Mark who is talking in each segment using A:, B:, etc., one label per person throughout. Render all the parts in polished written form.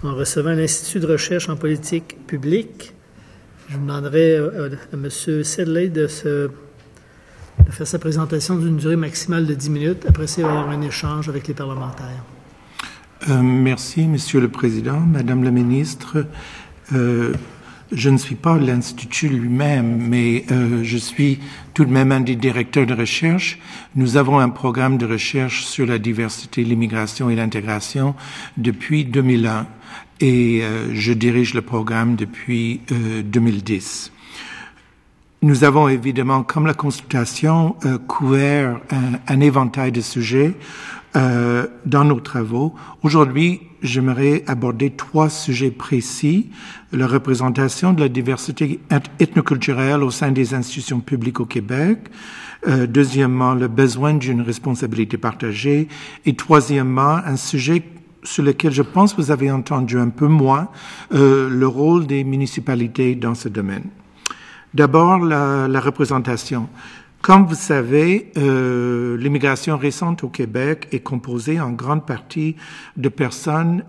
A: en recevant l'Institut de recherche en politique publique. Je vous demanderai à M. Sedley de faire sa présentation d'une durée maximale de 10 minutes. Après ça, il va y avoir un échange avec les parlementaires.
B: Merci, Monsieur le Président, Madame la Ministre. Je ne suis pas l'Institut lui-même, mais je suis tout de même un des directeurs de recherche. Nous avons un programme de recherche sur la diversité, l'immigration et l'intégration depuis 2001 et je dirige le programme depuis 2010. Nous avons évidemment, comme la consultation, couvert un éventail de sujets dans nos travaux. Aujourd'hui, j'aimerais aborder 3 sujets précis: la représentation de la diversité ethnoculturelle au sein des institutions publiques au Québec, deuxièmement, le besoin d'une responsabilité partagée, et troisièmement, un sujet sur lequel je pense que vous avez entendu un peu moins, le rôle des municipalités dans ce domaine. D'abord, la représentation. Comme vous savez, l'immigration récente au Québec est composée en grande partie de personnes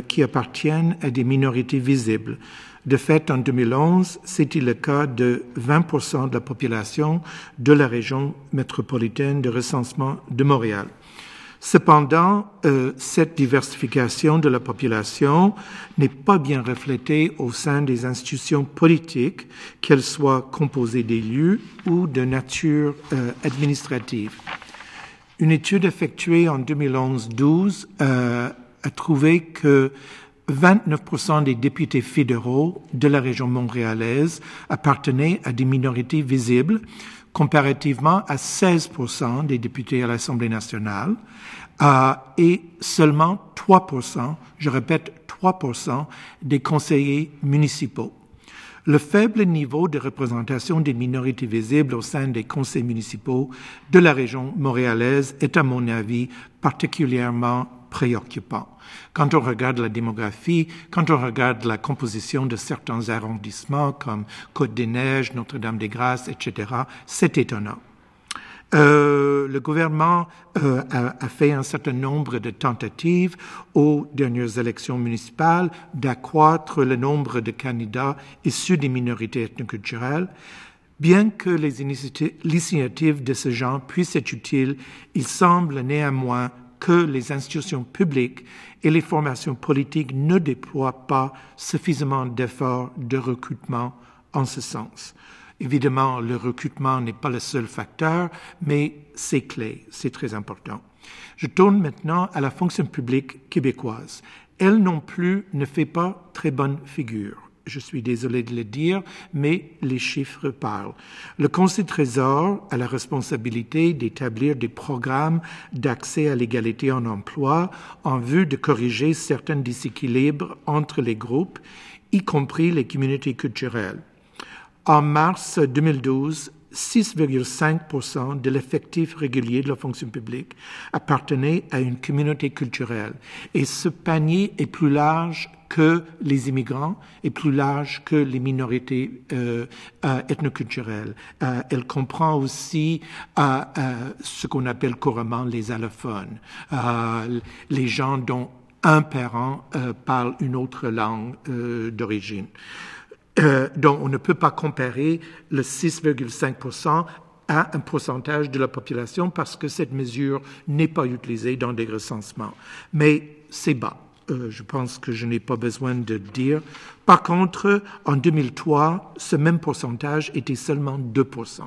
B: qui appartiennent à des minorités visibles. De fait, en 2011, c'était le cas de 20% de la population de la région métropolitaine de recensement de Montréal. Cependant, cette diversification de la population n'est pas bien reflétée au sein des institutions politiques, qu'elles soient composées d'élus ou de nature administrative. Une étude effectuée en 2011-12 a trouvé que 29% des députés fédéraux de la région montréalaise appartenaient à des minorités visibles, comparativement à 16% des députés à l'Assemblée nationale, et seulement 3%, je répète 3%, des conseillers municipaux. Le faible niveau de représentation des minorités visibles au sein des conseils municipaux de la région montréalaise est, à mon avis, particulièrement préoccupant. Quand on regarde la démographie, quand on regarde la composition de certains arrondissements comme Côte-des-Neiges, Notre-Dame-des-Grâces, etc., c'est étonnant. Le gouvernement a fait un certain nombre de tentatives aux dernières élections municipales d'accroître le nombre de candidats issus des minorités ethnoculturelles. Bien que les initiatives de ce genre puissent être utiles, il semble néanmoins que les institutions publiques et les formations politiques ne déploient pas suffisamment d'efforts de recrutement en ce sens. Évidemment, le recrutement n'est pas le seul facteur, mais c'est clé, c'est très important. Je tourne maintenant à la fonction publique québécoise. Elle non plus ne fait pas très bonne figure. Je suis désolé de le dire, mais les chiffres parlent. Le Conseil du Trésor a la responsabilité d'établir des programmes d'accès à l'égalité en emploi en vue de corriger certains déséquilibres entre les groupes, y compris les communautés culturelles. En mars 2012, 6,5% de l'effectif régulier de la fonction publique appartenait à une communauté culturelle. Et ce panier est plus large que les immigrants et plus large que les minorités ethnoculturelles. Elle comprend aussi ce qu'on appelle couramment les allophones, les gens dont un parent parle une autre langue d'origine. Donc, on ne peut pas comparer le 6,5% à un pourcentage de la population parce que cette mesure n'est pas utilisée dans des recensements. Mais c'est bas. Je pense que je n'ai pas besoin de le dire. Par contre, en 2003, ce même pourcentage était seulement 2%.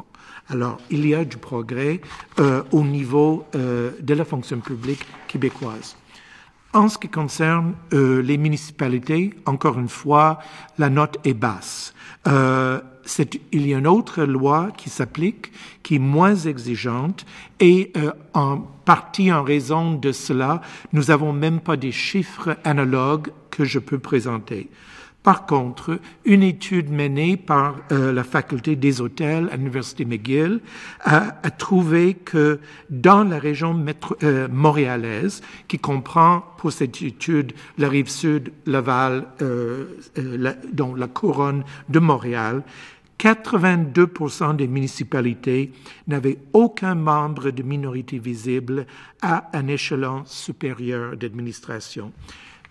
B: Alors, il y a du progrès au niveau de la fonction publique québécoise. En ce qui concerne les municipalités, encore une fois, la note est basse. Il y a une autre loi qui s'applique, qui est moins exigeante, et en partie en raison de cela, nous n'avons même pas des chiffres analogues que je peux présenter. Par contre, une étude menée par la faculté des hôtels à l'Université McGill a trouvé que dans la région montréalaise, qui comprend pour cette étude la rive sud, Laval, dont la couronne de Montréal, 82% des municipalités n'avaient aucun membre de minorité visible à un échelon supérieur d'administration.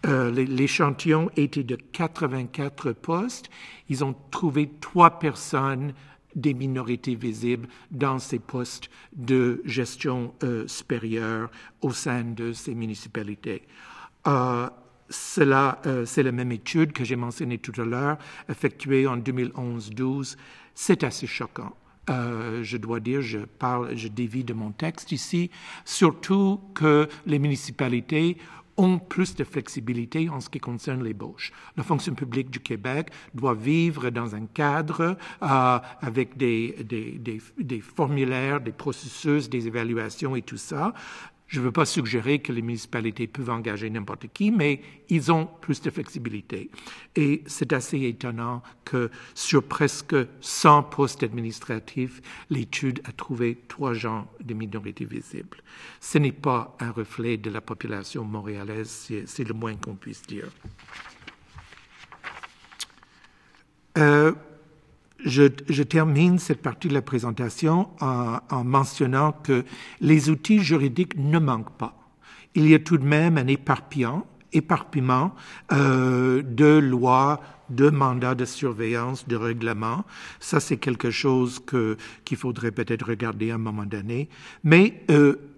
B: L'échantillon était de 84 postes. Ils ont trouvé 3 personnes des minorités visibles dans ces postes de gestion supérieure au sein de ces municipalités. C'est la même étude que j'ai mentionnée tout à l'heure, effectuée en 2011-12. C'est assez choquant. Je dois dire, je dévie de mon texte ici, surtout que les municipalités ont plus de flexibilité en ce qui concerne l'ébauche. La fonction publique du Québec doit vivre dans un cadre avec des formulaires, des processus, des évaluations et tout ça. Je ne veux pas suggérer que les municipalités peuvent engager n'importe qui, mais ils ont plus de flexibilité. Et c'est assez étonnant que sur presque 100 postes administratifs, l'étude a trouvé 3 gens de minorités visibles. Ce n'est pas un reflet de la population montréalaise, c'est le moins qu'on puisse dire. Je termine cette partie de la présentation en mentionnant que les outils juridiques ne manquent pas. Il y a tout de même un éparpillement de lois, de mandats de surveillance, de règlements. Ça, c'est quelque chose qu'il faudrait peut-être regarder à un moment donné. Mais,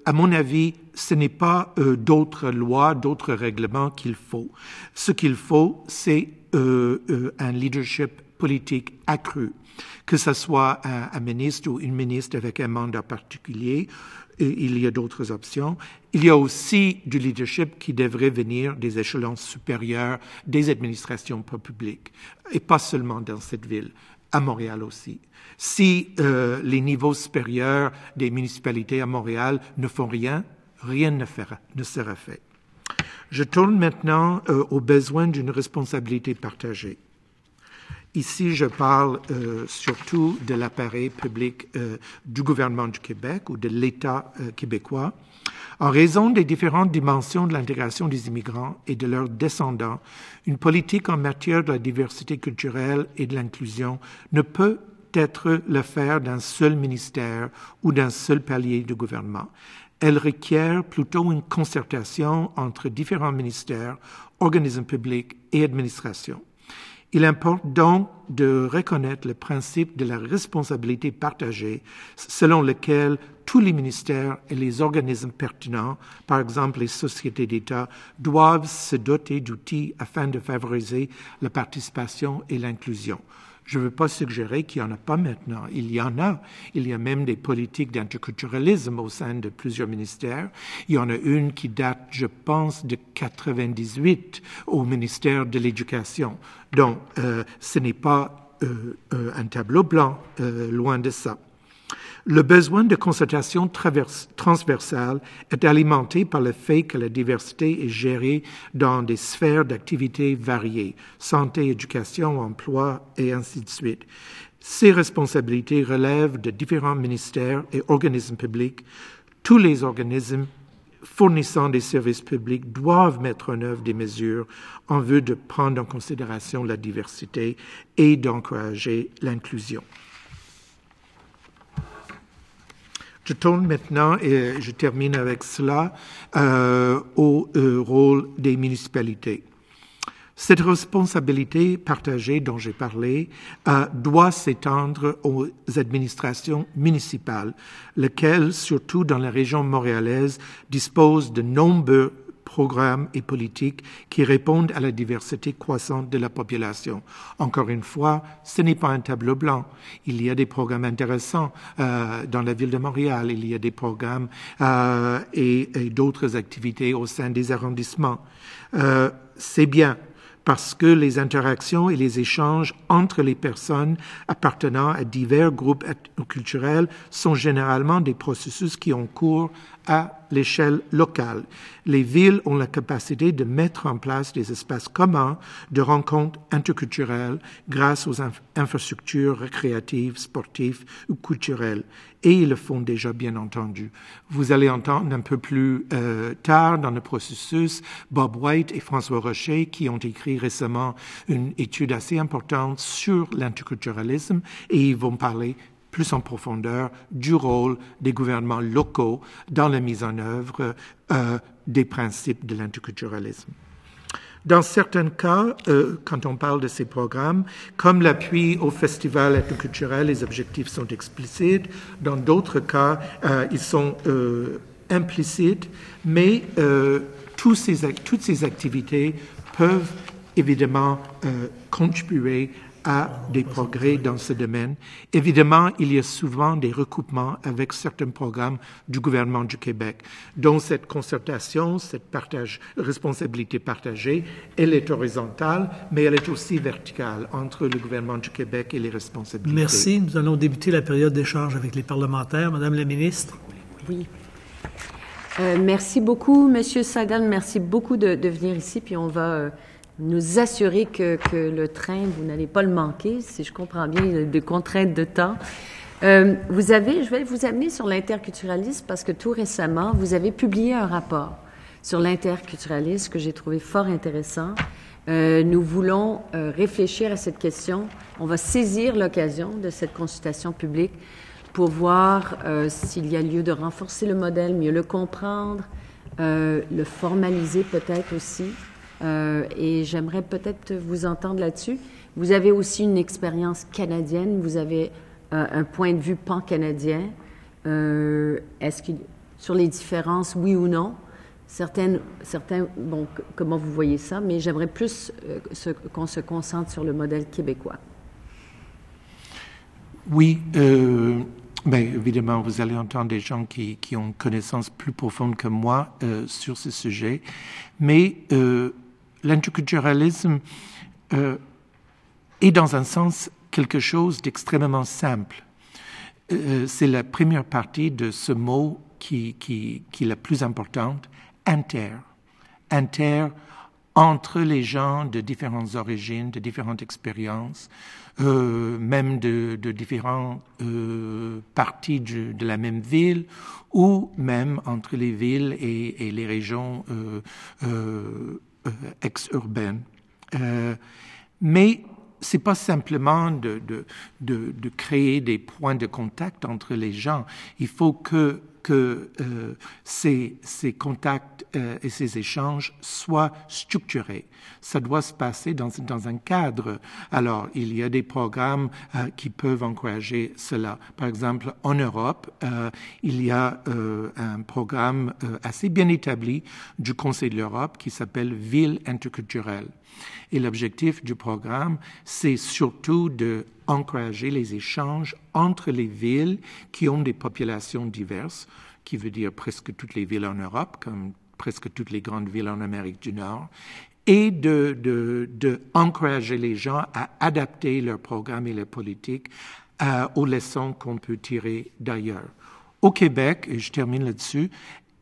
B: à mon avis, ce n'est pas d'autres lois, d'autres règlements qu'il faut. Ce qu'il faut, c'est un leadership politique accru, que ce soit un ministre ou une ministre avec un mandat particulier. Il y a d'autres options. Il y a aussi du leadership qui devrait venir des échelons supérieurs des administrations publiques, et pas seulement dans cette ville, à Montréal aussi. Si les niveaux supérieurs des municipalités à Montréal ne font rien, rien ne sera fait. Je tourne maintenant aux besoins d'une responsabilité partagée. Ici, je parle surtout de l'appareil public du gouvernement du Québec ou de l'État québécois. En raison des différentes dimensions de l'intégration des immigrants et de leurs descendants, une politique en matière de la diversité culturelle et de l'inclusion ne peut être l'affaire d'un seul ministère ou d'un seul palier de gouvernement. Elle requiert plutôt une concertation entre différents ministères, organismes publics et administrations. Il importe donc de reconnaître le principe de la responsabilité partagée selon lequel tous les ministères et les organismes pertinents, par exemple les sociétés d'État, doivent se doter d'outils afin de favoriser la participation et l'inclusion. Je ne veux pas suggérer qu'il n'y en a pas maintenant. Il y en a. Il y a même des politiques d'interculturalisme au sein de plusieurs ministères. Il y en a une qui date, je pense, de 98 au ministère de l'Éducation. Donc, ce n'est pas un tableau blanc, loin de ça. Le besoin de concertation transversale est alimenté par le fait que la diversité est gérée dans des sphères d'activité variées, santé, éducation, emploi et ainsi de suite. Ces responsabilités relèvent de différents ministères et organismes publics. Tous les organismes fournissant des services publics doivent mettre en œuvre des mesures en vue de prendre en considération la diversité et d'encourager l'inclusion. Je tourne maintenant, et je termine avec cela, au rôle des municipalités. Cette responsabilité partagée dont j'ai parlé doit s'étendre aux administrations municipales, lesquelles, surtout dans la région montréalaise, disposent de nombreux programmes et politiques qui répondent à la diversité croissante de la population. Encore une fois, ce n'est pas un tableau blanc. Il y a des programmes intéressants dans la ville de Montréal. Il y a des programmes et d'autres activités au sein des arrondissements. C'est bien, parce que les interactions et les échanges entre les personnes appartenant à divers groupes culturels sont généralement des processus qui ont cours à l'échelle locale. Les villes ont la capacité de mettre en place des espaces communs de rencontres interculturelles grâce aux infrastructures récréatives, sportives ou culturelles. Et ils le font déjà, bien entendu. Vous allez entendre un peu plus tard dans le processus Bob White et François Rocher qui ont écrit récemment une étude assez importante sur l'interculturalisme et ils vont parler plus en profondeur du rôle des gouvernements locaux dans la mise en œuvre des principes de l'interculturalisme. Dans certains cas, quand on parle de ces programmes, comme l'appui au festival ethnoculturel, les objectifs sont explicites. Dans d'autres cas, ils sont implicites, mais toutes ces activités peuvent évidemment contribuer à des progrès dans ce domaine. Évidemment, il y a souvent des recoupements avec certains programmes du gouvernement du Québec, dont cette concertation, cette responsabilité partagée, elle est horizontale, mais elle est aussi verticale entre le gouvernement du Québec et les responsabilités.
A: Merci. Nous allons débuter la période d'échange avec les parlementaires. Madame la ministre.
C: Oui. Merci beaucoup, Monsieur Sagan. Merci beaucoup de venir ici, puis on va nous assurer que le train, vous n'allez pas le manquer, si je comprends bien, il y a des contraintes de temps. Je vais vous amener sur l'interculturalisme parce que tout récemment, vous avez publié un rapport sur l'interculturalisme que j'ai trouvé fort intéressant. Nous voulons réfléchir à cette question. On va saisir l'occasion de cette consultation publique pour voir s'il y a lieu de renforcer le modèle, mieux le comprendre, le formaliser peut-être aussi. Et j'aimerais peut-être vous entendre là-dessus. Vous avez aussi une expérience canadienne, vous avez un point de vue pan-canadien. Est-ce qu'il, sur les différences, oui ou non? Certains, bon, comment vous voyez ça, mais j'aimerais plus qu'on se concentre sur le modèle québécois.
B: Oui, ben, évidemment, vous allez entendre des gens qui ont une connaissance plus profonde que moi sur ce sujet, mais l'interculturalisme est dans un sens quelque chose d'extrêmement simple. C'est la première partie de ce mot qui est la plus importante, inter. Inter entre les gens de différentes origines, de différentes expériences, même de différentes parties de la même ville, ou même entre les villes et les régions ex-urbaines. Mais c'est pas simplement de créer des points de contact entre les gens. Il faut que ces contacts et ces échanges soient structurés. Ça doit se passer dans un cadre. Alors, il y a des programmes qui peuvent encourager cela. Par exemple, en Europe, il y a un programme assez bien établi du Conseil de l'Europe qui s'appelle Ville interculturelle. Et l'objectif du programme, c'est surtout d'encourager les échanges entre les villes qui ont des populations diverses, qui veut dire presque toutes les villes en Europe, comme presque toutes les grandes villes en Amérique du Nord, et d'encourager les gens à adapter leurs programmes et leurs politiques aux leçons qu'on peut tirer d'ailleurs. Au Québec, et je termine là-dessus,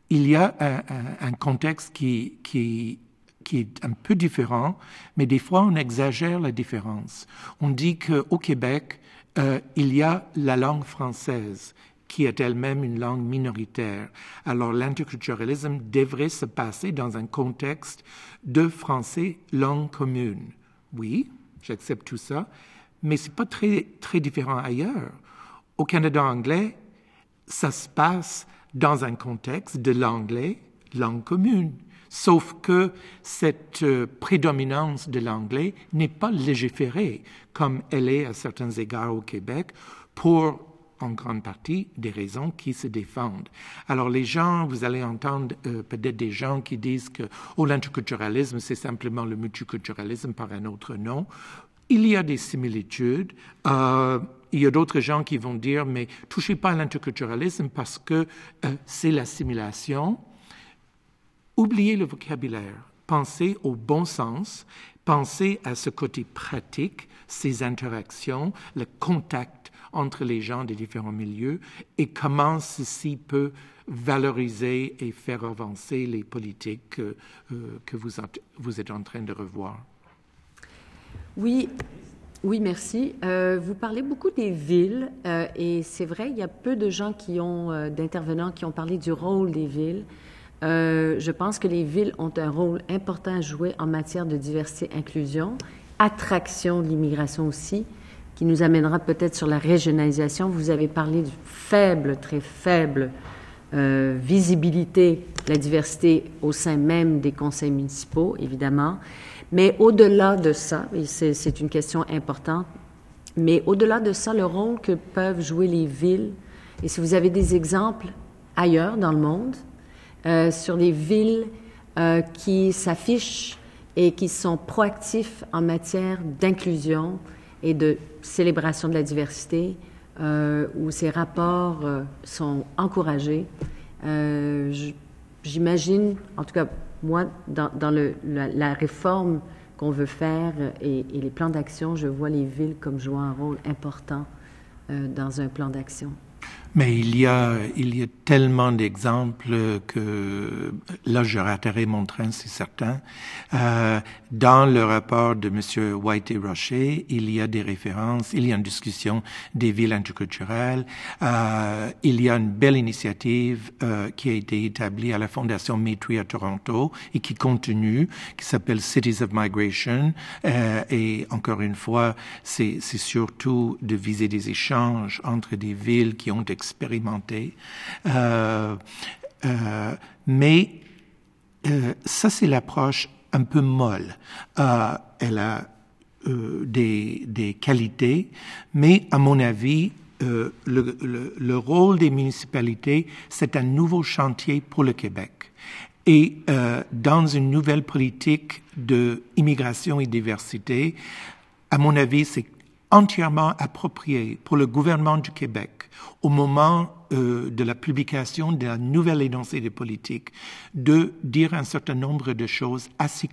B: il y a un contexte qui est un peu différent, mais des fois on exagère la différence. On dit qu'au Québec, il y a la langue française, qui est elle-même une langue minoritaire. Alors l'interculturalisme devrait se passer dans un contexte de français langue commune. Oui, j'accepte tout ça, mais c'est pas très, très différent ailleurs. Au Canada anglais, ça se passe dans un contexte de l'anglais, langue commune. Sauf que cette prédominance de l'anglais n'est pas légiférée comme elle est à certains égards au Québec pour, en grande partie, des raisons qui se défendent. Alors les gens, vous allez entendre peut-être des gens qui disent que l'interculturalisme, c'est simplement le multiculturalisme par un autre nom. Il y a des similitudes. Il y a d'autres gens qui vont dire, mais touchez pas à l'interculturalisme parce que c'est l'assimilation. Oubliez le vocabulaire, pensez au bon sens, pensez à ce côté pratique, ces interactions, le contact entre les gens des différents milieux et comment ceci peut valoriser et faire avancer les politiques que vous êtes en train de revoir.
C: Oui, merci. Vous parlez beaucoup des villes et c'est vrai, il y a peu de gens d'intervenants qui ont parlé du rôle des villes. Je pense que les villes ont un rôle important à jouer en matière de diversité-inclusion, attraction de l'immigration aussi, qui nous amènera peut-être sur la régionalisation. Vous avez parlé du très faible visibilité de la diversité au sein même des conseils municipaux, évidemment. Mais au-delà de ça, et c'est une question importante, mais au-delà de ça, le rôle que peuvent jouer les villes, et si vous avez des exemples ailleurs dans le monde, sur des villes qui s'affichent et qui sont proactifs en matière d'inclusion et de célébration de la diversité, où ces rapports sont encouragés. J'imagine, en tout cas, moi, dans la réforme qu'on veut faire et les plans d'action, je vois les villes comme jouant un rôle important dans un plan d'action.
B: Mais il y a tellement d'exemples que là, je raterai mon train, c'est certain. Dans le rapport de M. White et Rocher, il y a des références, il y a une discussion des villes interculturelles. Il y a une belle initiative qui a été établie à la Fondation Maitrey à Toronto et qui continue, qui s'appelle Cities of Migration. Et encore une fois, c'est surtout de viser des échanges entre des villes qui ont expérimenté. Mais ça, c'est l'approche un peu molle. Elle a des qualités, mais à mon avis, le rôle des municipalités, c'est un nouveau chantier pour le Québec. Et dans une nouvelle politique d'immigration et diversité, à mon avis, c'est entièrement approprié pour le gouvernement du Québec au moment de la publication de la nouvelle énoncé des politiques de dire un certain nombre de choses assez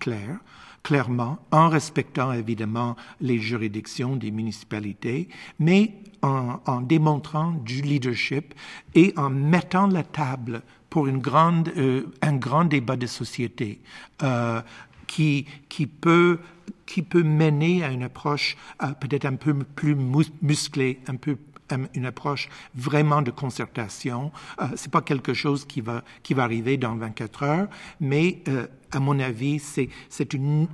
B: clairement, en respectant évidemment les juridictions des municipalités, mais en démontrant du leadership et en mettant la table pour un grand débat de société qui peut mener à une approche peut-être un peu plus musclée, une approche vraiment de concertation. C'est pas quelque chose qui va arriver dans 24 heures, mais à mon avis, c'est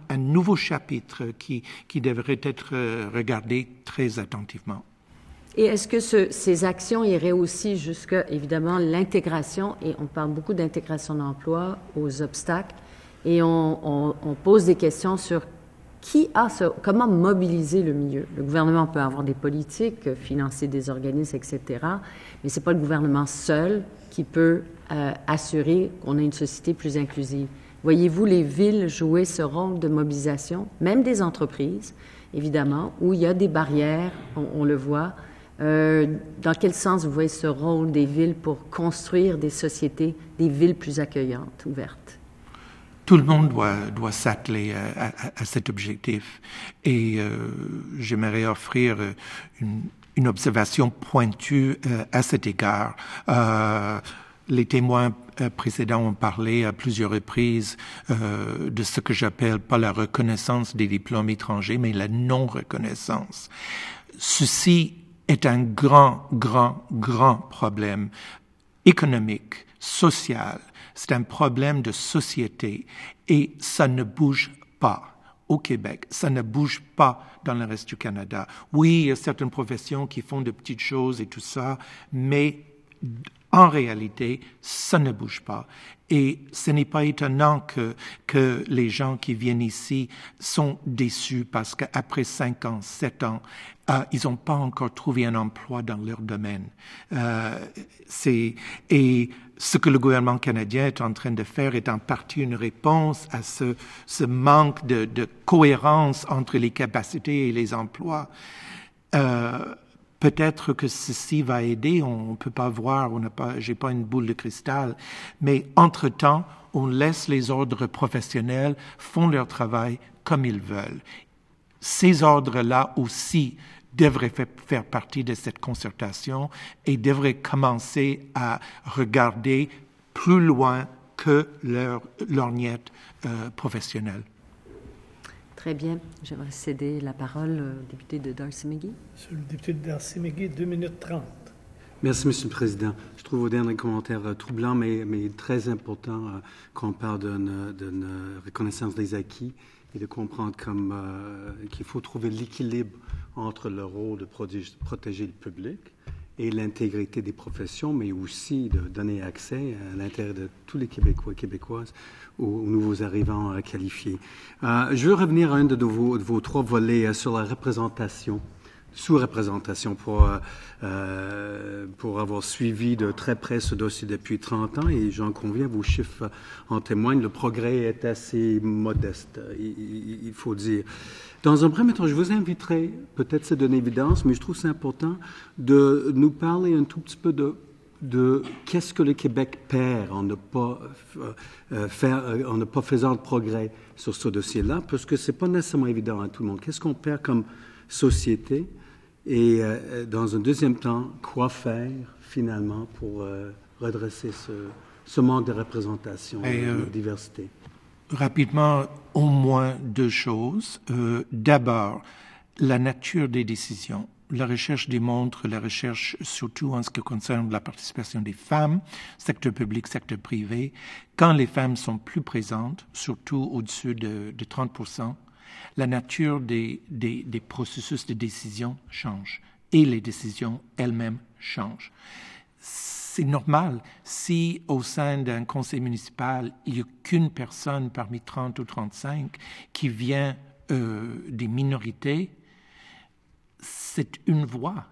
B: un nouveau chapitre qui devrait être regardé très attentivement.
C: Et est-ce que ces actions iraient aussi jusqu'à, évidemment, l'intégration, et on parle beaucoup d'intégration d'emploi, aux obstacles, et on pose des questions sur comment mobiliser le milieu. Le gouvernement peut avoir des politiques, financer des organismes, etc., mais c'est pas le gouvernement seul qui peut assurer qu'on ait une société plus inclusive. Voyez-vous les villes jouer ce rôle de mobilisation, même des entreprises, évidemment, où il y a des barrières, on le voit. Dans quel sens vous voyez ce rôle des villes pour construire des sociétés, des villes plus accueillantes, ouvertes?
B: Tout le monde doit s'atteler à cet objectif. Et j'aimerais offrir une observation pointue à cet égard. Les témoins précédents ont parlé à plusieurs reprises de ce que j'appelle pas la reconnaissance des diplômes étrangers, mais la non-reconnaissance. Ceci est un grand problème économique, social. C'est un problème de société et ça ne bouge pas au Québec. Ça ne bouge pas dans le reste du Canada. Oui, il y a certaines professions qui font de petites choses et tout ça, mais en réalité, ça ne bouge pas. Et ce n'est pas étonnant que les gens qui viennent ici sont déçus parce qu'après 5 ans, 7 ans, ils n'ont pas encore trouvé un emploi dans leur domaine. Et ce que le gouvernement canadien est en train de faire est en partie une réponse à ce manque de cohérence entre les capacités et les emplois. Peut-être que ceci va aider, on ne peut pas voir, j'ai pas une boule de cristal, mais entre-temps, on laisse les ordres professionnels font leur travail comme ils veulent. Ces ordres-là aussi devraient faire partie de cette concertation et devraient commencer à regarder plus loin que leur lorgnette professionnelle.
C: Très bien. J'aimerais céder la parole au député de Darcy-McGee.
A: Monsieur le député de Darcy-McGee, 2 minutes 30.
D: Merci, Monsieur le Président. Je trouve vos derniers commentaires troublants, mais très importants quand on parle d'une reconnaissance des acquis et de comprendre qu'il faut trouver l'équilibre entre le rôle de protéger le public et l'intégrité des professions, mais aussi de donner accès à l'intérêt de tous les Québécois et Québécoises aux nouveaux arrivants qualifiés. Je veux revenir à un de vos trois volets sur la représentation, sous-représentation, pour avoir suivi de très près ce dossier depuis 30 ans, et j'en conviens, vos chiffres en témoignent, le progrès est assez modeste, il faut dire. Dans un premier temps, je vous inviterai, peut-être c'est d'une évidence, mais je trouve c'est important de nous parler un tout petit peu de qu'est-ce que le Québec perd en ne pas faisant de progrès sur ce dossier-là, parce que c'est pas nécessairement évident à tout le monde. Qu'est-ce qu'on perd comme société? Et dans un deuxième temps, quoi faire finalement pour redresser ce manque de représentation et de diversité?
B: Rapidement, au moins deux choses. D'abord, la nature des décisions. La recherche démontre, la recherche surtout en ce qui concerne la participation des femmes, secteur public, secteur privé, quand les femmes sont plus présentes, surtout au-dessus de 30%, la nature des processus de décision change et les décisions elles-mêmes changent. C'est normal si au sein d'un conseil municipal, il n'y a qu'une personne parmi 30 ou 35 qui vient des minorités, c'est une voix.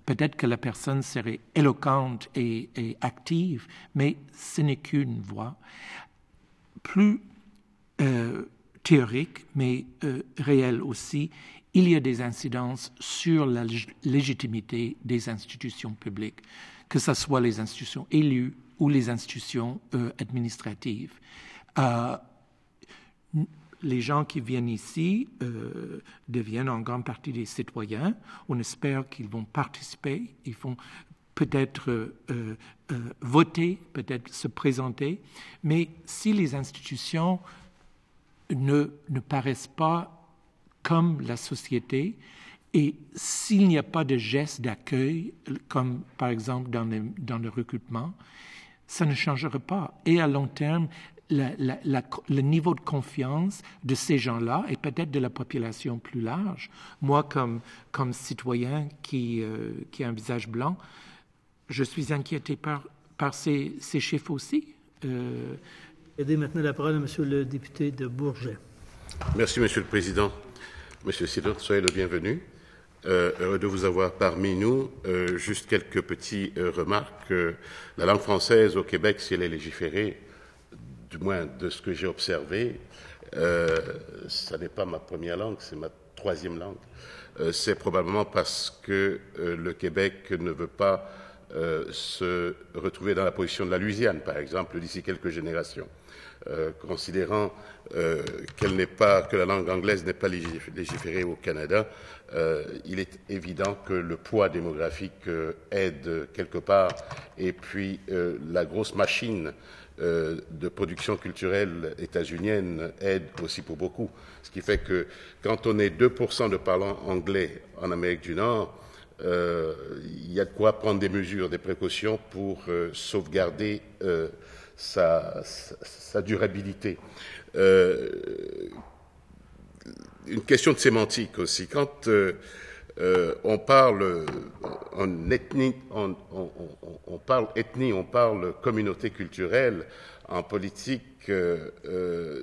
B: Peut-être que la personne serait éloquente et active, mais ce n'est qu'une voix. Plus théorique, mais réelle aussi, il y a des incidences sur la légitimité des institutions publiques, que ce soit les institutions élues ou les institutions administratives. Les gens qui viennent ici deviennent en grande partie des citoyens. On espère qu'ils vont participer, ils vont peut-être voter, peut-être se présenter. Mais si les institutions ne paraissent pas comme la société, et s'il n'y a pas de gestes d'accueil, comme par exemple dans le recrutement, ça ne changera pas. Et à long terme, le niveau de confiance de ces gens-là et peut-être de la population plus large, moi comme citoyen qui a un visage blanc, je suis inquiété par ces chiffres aussi.
A: Céder maintenant la parole à Monsieur le député de Bourget.
E: Merci, Monsieur le Président. Monsieur Sidot, soyez le bienvenu. Heureux de vous avoir parmi nous. Juste quelques petites remarques. La langue française au Québec, si elle est légiférée, du moins de ce que j'ai observé, ça n'est pas ma première langue, c'est ma troisième langue. C'est probablement parce que le Québec ne veut pas se retrouver dans la position de la Louisiane, par exemple, d'ici quelques générations. Considérant que la langue anglaise n'est pas légiférée au Canada, il est évident que le poids démographique aide quelque part, et puis la grosse machine de production culturelle états-unienne aide aussi pour beaucoup. Ce qui fait que quand on est 2% de parlants anglais en Amérique du Nord, il y a de quoi prendre des mesures, des précautions pour sauvegarder sa durabilité. Une question de sémantique aussi. Quand on parle en ethnie, on parle ethnie, on parle communauté culturelle en politique, du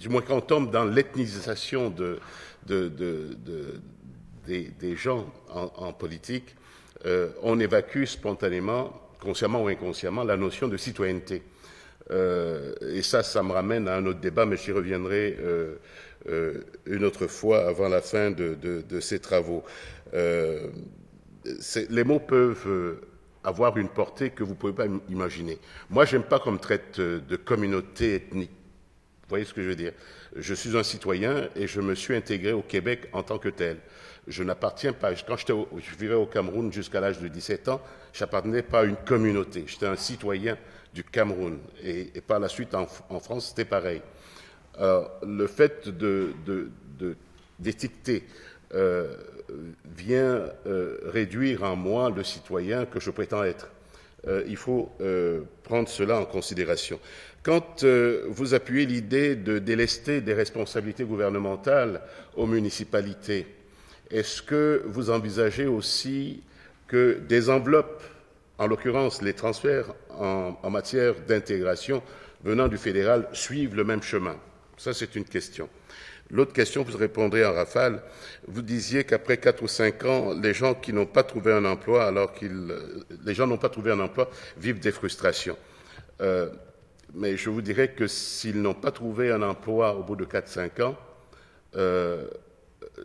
E: moins quand on tombe dans l'ethnisation des gens en politique, on évacue spontanément, consciemment ou inconsciemment, la notion de citoyenneté. Et ça me ramène à un autre débat, mais j'y reviendrai une autre fois avant la fin de ces travaux. Les mots peuvent avoir une portée que vous ne pouvez pas imaginer. Moi, je n'aime pas qu'on me traite de communauté ethnique. Vous voyez ce que je veux dire? Je suis un citoyen et je me suis intégré au Québec en tant que tel. Je n'appartiens pas, quand je vivais au Cameroun jusqu'à l'âge de 17 ans, je n'appartenais pas à une communauté. J'étais un citoyen du Cameroun. Et par la suite, en France, c'était pareil. Le fait d'étiqueter vient réduire en moi le citoyen que je prétends être. Il faut prendre cela en considération. Quand vous appuyez l'idée de délester des responsabilités gouvernementales aux municipalités, est-ce que vous envisagez aussi que des enveloppes, en l'occurrence les transferts en matière d'intégration venant du fédéral, suivent le même chemin. Ça, c'est une question. L'autre question, vous répondrez en rafale. Vous disiez qu'après 4 ou 5 ans, les gens qui n'ont pas trouvé un emploi, les gens n'ont pas trouvé un emploi, vivent des frustrations. Mais je vous dirais que s'ils n'ont pas trouvé un emploi au bout de 4-5 ans,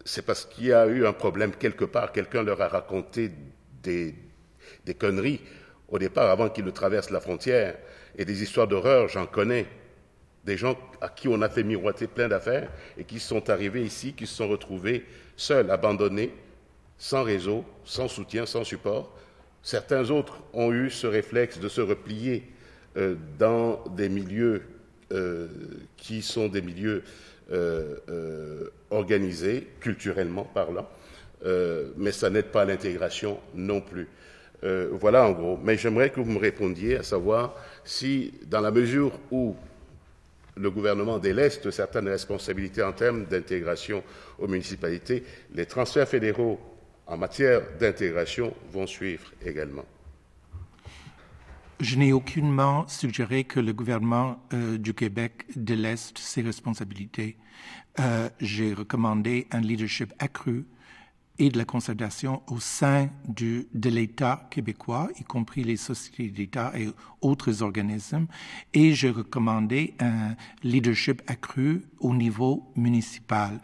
E: c'est parce qu'il y a eu un problème quelque part. Quelqu'un leur a raconté des conneries au départ, avant qu'ils ne traversent la frontière. Et des histoires d'horreur, j'en connais. Des gens à qui on a fait miroiter plein d'affaires et qui sont arrivés ici, qui se sont retrouvés seuls, abandonnés, sans réseau, sans soutien, sans support. Certains autres ont eu ce réflexe de se replier dans des milieux qui sont des milieux organisés, culturellement parlant, mais ça n'aide pas à l'intégration non plus. Voilà en gros. Mais j'aimerais que vous me répondiez à savoir si, dans la mesure où le gouvernement déleste certaines responsabilités en termes d'intégration aux municipalités, les transferts fédéraux en matière d'intégration vont suivre également.
B: Je n'ai aucunement suggéré que le gouvernement du Québec déleste ses responsabilités. J'ai recommandé un leadership accru et de la concertation au sein de l'État québécois, y compris les sociétés d'État et autres organismes, et j'ai recommandé un leadership accru au niveau municipal.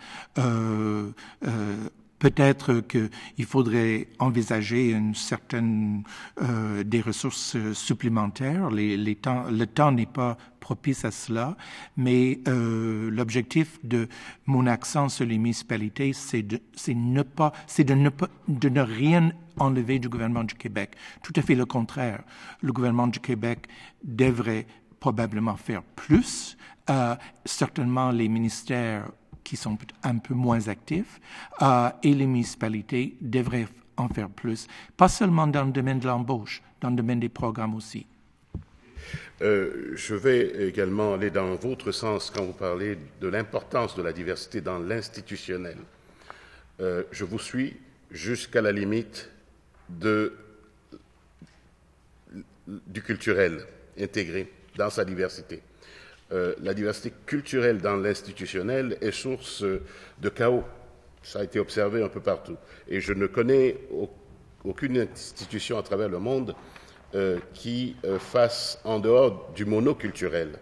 B: Peut-être qu'il faudrait envisager une certaine des ressources supplémentaires. Le temps n'est pas propice à cela, mais l'objectif de mon accent sur les municipalités, c'est de ne rien enlever du gouvernement du Québec. Tout à fait le contraire. Le gouvernement du Québec devrait probablement faire plus. Certainement, les ministères qui sont un peu moins actifs, et les municipalités devraient en faire plus, pas seulement dans le domaine de l'embauche, dans le domaine des programmes aussi.
E: Je vais également aller dans votre sens quand vous parlez de l'importance de la diversité dans l'institutionnel. Je vous suis jusqu'à la limite du culturel intégré dans sa diversité. La diversité culturelle dans l'institutionnel est source de chaos. Ça a été observé un peu partout. Et je ne connais aucune institution à travers le monde qui fasse en dehors du monoculturel.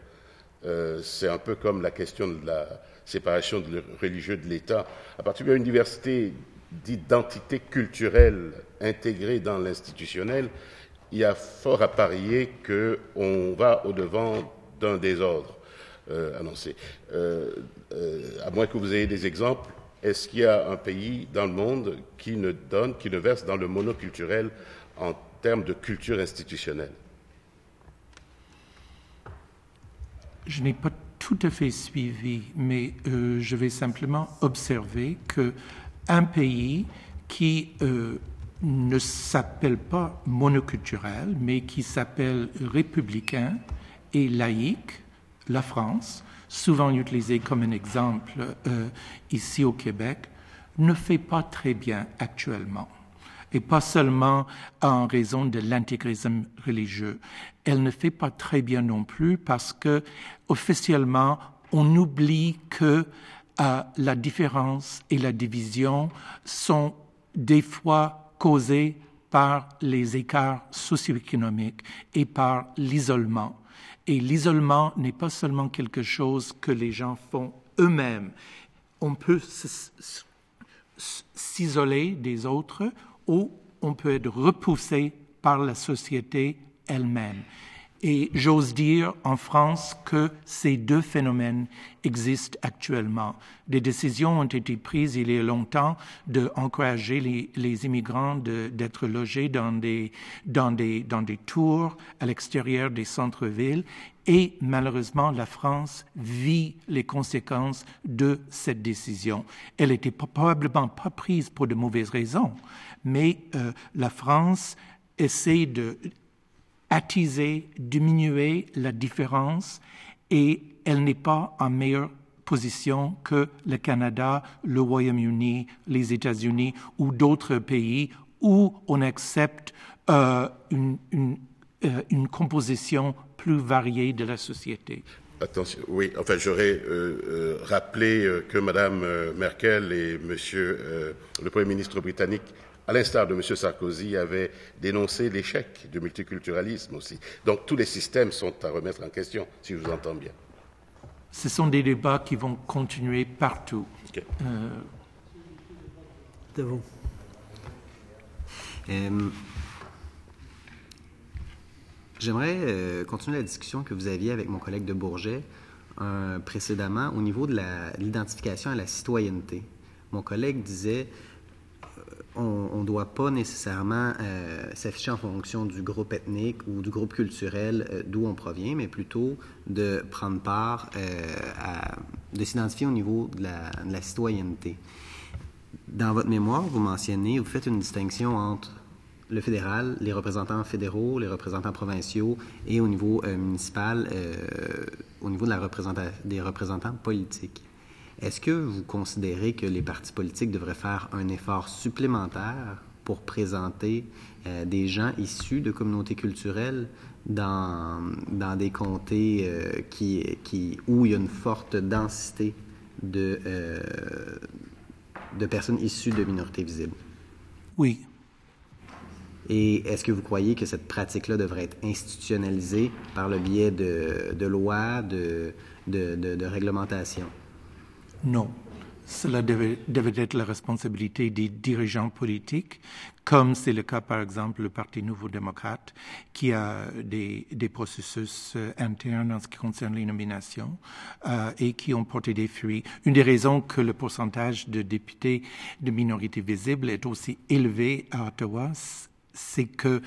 E: C'est un peu comme la question de la séparation de religieux de l'État. À partir d'une diversité d'identité culturelle intégrée dans l'institutionnel, il y a fort à parier qu'on va au-devant d'un désordre annoncé. À moins que vous ayez des exemples, est-ce qu'il y a un pays dans le monde qui ne verse dans le monoculturel en termes de culture institutionnelle?
B: Je n'ai pas tout à fait suivi, mais je vais simplement observer qu'un pays qui ne s'appelle pas monoculturel, mais qui s'appelle républicain et laïque, la France, souvent utilisée comme un exemple ici au Québec, ne fait pas très bien actuellement. Et pas seulement en raison de l'intégrisme religieux. Elle ne fait pas très bien non plus parce que, officiellement, on oublie que la différence et la division sont des fois causées par les écarts socio-économiques et par l'isolement. Et l'isolement n'est pas seulement quelque chose que les gens font eux-mêmes. On peut s'isoler des autres ou on peut être repoussé par la société elle-même. Et j'ose dire en France que ces deux phénomènes existent actuellement. Des décisions ont été prises il y a longtemps d'encourager les immigrants d'être logés dans des tours à l'extérieur des centres-villes. Et malheureusement, la France vit les conséquences de cette décision. Elle n'était probablement pas prise pour de mauvaises raisons, mais la France essaie de attiser, diminuer la différence et elle n'est pas en meilleure position que le Canada, le Royaume-Uni, les États-Unis ou d'autres pays ou on accepte une composition plus variée de la société.
E: Attention, oui, enfin j'aurais rappelé que Mme Merkel et Monsieur le Premier ministre britannique, à l'instar de M. Sarkozy, avaient dénoncé l'échec du multiculturalisme aussi. Donc tous les systèmes sont à remettre en question, si je vous entends bien.
B: Ce sont des débats qui vont continuer partout.
E: Okay.
A: De vous.
F: J'aimerais continuer la discussion que vous aviez avec mon collègue de Bourget précédemment au niveau de l'identification à la citoyenneté. Mon collègue disait on ne doit pas nécessairement s'afficher en fonction du groupe ethnique ou du groupe culturel d'où on provient, mais plutôt de prendre part, de s'identifier au niveau de la citoyenneté. Dans votre mémoire, vous faites une distinction entre le fédéral, les représentants fédéraux, les représentants provinciaux et au niveau municipal, au niveau des représentants politiques. Est-ce que vous considérez que les partis politiques devraient faire un effort supplémentaire pour présenter des gens issus de communautés culturelles dans des comtés où il y a une forte densité de personnes issues de minorités visibles?
B: Oui.
F: Et est-ce que vous croyez que cette pratique-là devrait être institutionnalisée par le biais de lois, de réglementations?
B: Non. Cela devait être la responsabilité des dirigeants politiques, comme c'est le cas, par exemple, le Parti nouveau-démocrate, qui a des processus internes en ce qui concerne les nominations et qui ont porté des fruits. Une des raisons que le pourcentage de députés de minorités visibles est aussi élevé à Ottawa, c'est que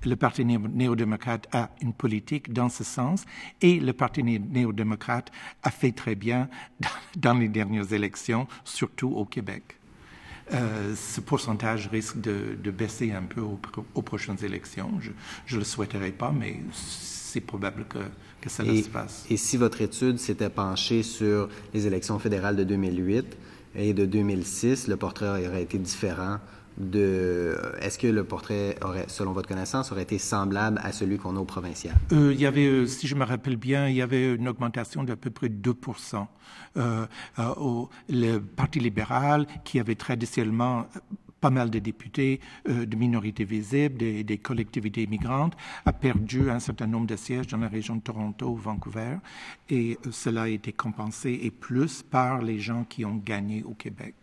B: le Parti néo-démocrate a une politique dans ce sens et le Parti néo-démocrate a fait très bien dans les dernières élections, surtout au Québec. Ce pourcentage risque de baisser un peu aux prochaines élections. Je ne le souhaiterais pas, mais c'est probable que ça se passe.
F: Et si votre étude s'était penchée sur les élections fédérales de 2008 et de 2006, le portrait aurait été différent est-ce que le portrait selon votre connaissance, aurait été semblable à celui qu'on a au provincial?
B: Il y avait, si je me rappelle bien, il y avait une augmentation d'à peu près 2%. Le Parti libéral, qui avait traditionnellement pas mal de députés de minorités visibles, des collectivités immigrantes, a perdu un certain nombre de sièges dans la région de Toronto, Vancouver, et cela a été compensé et plus par les gens qui ont gagné au Québec.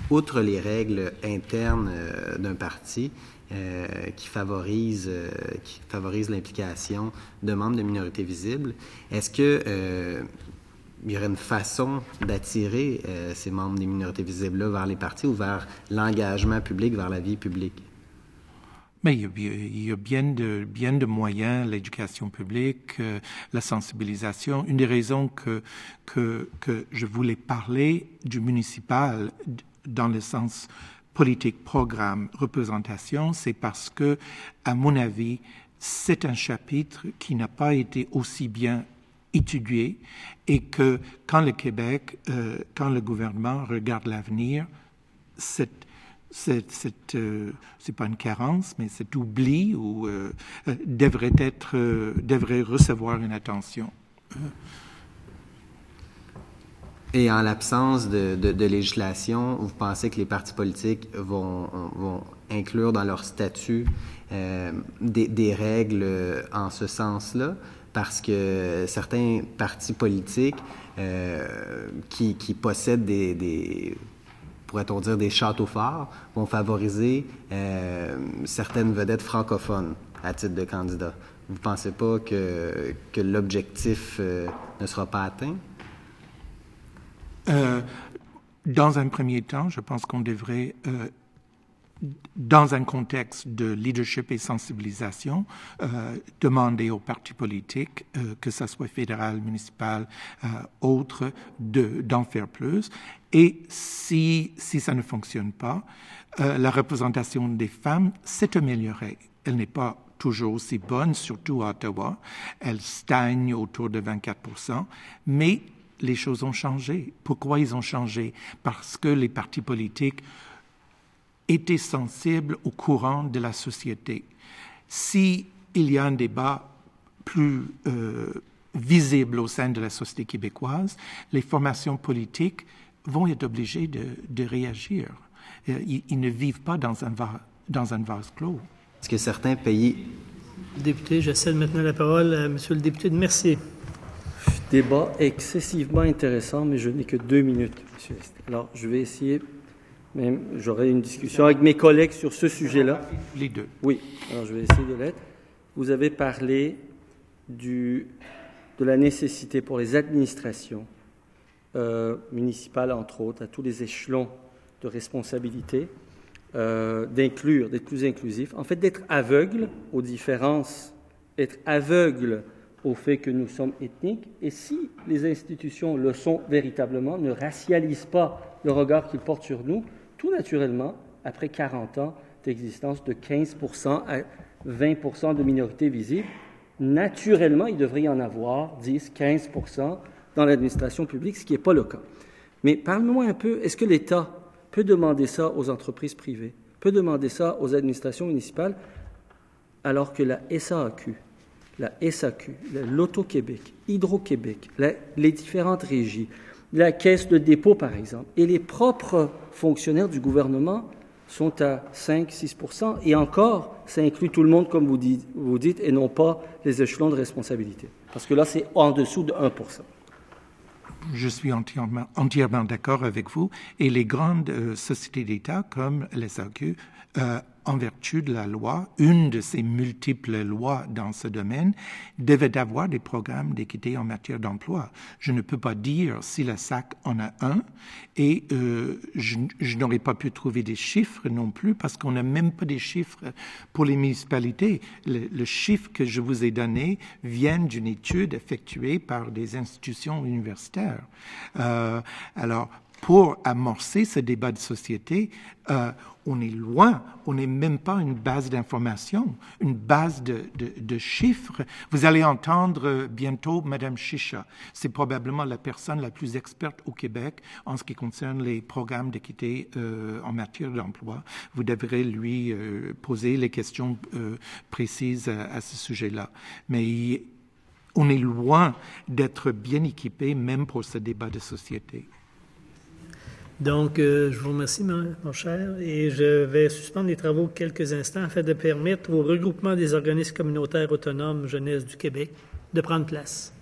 F: Outre les règles internes d'un parti qui favorisent l'implication de membres de minorités visibles, est-ce que il y aurait une façon d'attirer ces membres des minorités visibles-là vers les partis ou vers l'engagement public, vers la vie publique?
B: Mais il y a bien de moyens, l'éducation publique, la sensibilisation. Une des raisons que je voulais parler du municipal dans le sens politique, programme, représentation, c'est parce que, à mon avis, c'est un chapitre qui n'a pas été aussi bien étudié et que quand le Québec, quand le gouvernement regarde l'avenir, c'est pas une carence, mais cet oubli devrait recevoir une attention.
F: Et en l'absence de législation, vous pensez que les partis politiques vont inclure dans leur statut des règles en ce sens-là? Parce que certains partis politiques qui possèdent pourrait-on dire, des châteaux forts vont favoriser certaines vedettes francophones à titre de candidat. Vous ne pensez pas que l'objectif ne sera pas atteint?
B: Dans un premier temps, je pense qu'on devrait, dans un contexte de leadership et sensibilisation, demander aux partis politiques, que ce soit fédéral, municipal, autres, d'en faire plus. Et si ça ne fonctionne pas, la représentation des femmes s'est améliorée. Elle n'est pas toujours aussi bonne, surtout à Ottawa. Elle stagne autour de 24%, mais les choses ont changé. Pourquoi ils ont changé? Parce que les partis politiques été sensible au courant de la société. S'il y a un débat plus visible au sein de la société québécoise, les formations politiques vont être obligées de réagir. Ils ne vivent pas dans un vase clos.
F: Est-ce que certains pays...
A: Député, j'essaie de maintenant la parole à Monsieur le député de Mercier.
G: Débat excessivement intéressant, mais je n'ai que 2 minutes, Monsieur. Alors, je vais essayer, même, j'aurai une discussion avec mes collègues sur ce sujet-là.
B: Les deux.
G: Oui, alors je vais essayer de l'être. Vous avez parlé de la nécessité pour les administrations municipales, entre autres, à tous les échelons de responsabilité, d'inclure, d'être plus inclusif, en fait d'être aveugle aux différences, être aveugle au fait que nous sommes ethniques, et si les institutions le sont véritablement, ne racialisent pas le regard qu'ils portent sur nous, tout naturellement, après 40 ans d'existence de 15% à 20% de minorités visibles, naturellement, il devrait y en avoir 10-15% dans l'administration publique, ce qui n'est pas le cas. Mais parle-moi un peu, est-ce que l'État peut demander ça aux entreprises privées, peut demander ça aux administrations municipales, alors que la SAQ, la SAQ, l'Auto-Québec, Hydro-Québec, les différentes régies, la Caisse de dépôt, par exemple, et les propres fonctionnaires du gouvernement sont à 5-6%, et encore, ça inclut tout le monde, comme vous dites, et non pas les échelons de responsabilité. Parce que là, c'est en dessous de 1%.
B: Je suis entièrement d'accord avec vous. Et les grandes sociétés d'État, comme les SAQ, en vertu de la loi, une de ces multiples lois dans ce domaine, devait avoir des programmes d'équité en matière d'emploi. Je ne peux pas dire si la SAC en a un, et je n'aurais pas pu trouver des chiffres non plus, parce qu'on n'a même pas des chiffres pour les municipalités. Le chiffre que je vous ai donné vient d'une étude effectuée par des institutions universitaires. Alors, pour amorcer ce débat de société, on est loin, on n'est même pas une base d'information, une base de chiffres. Vous allez entendre bientôt Mme Chicha. C'est probablement la personne la plus experte au Québec en ce qui concerne les programmes d'équité en matière d'emploi. Vous devrez lui poser les questions précises à ce sujet-là. Mais on est loin d'être bien équipé, même pour ce débat de société.
A: Donc, je vous remercie, mon cher, et je vais suspendre les travaux quelques instants afin de permettre au regroupement des organismes communautaires autonomes jeunesse du Québec de prendre place.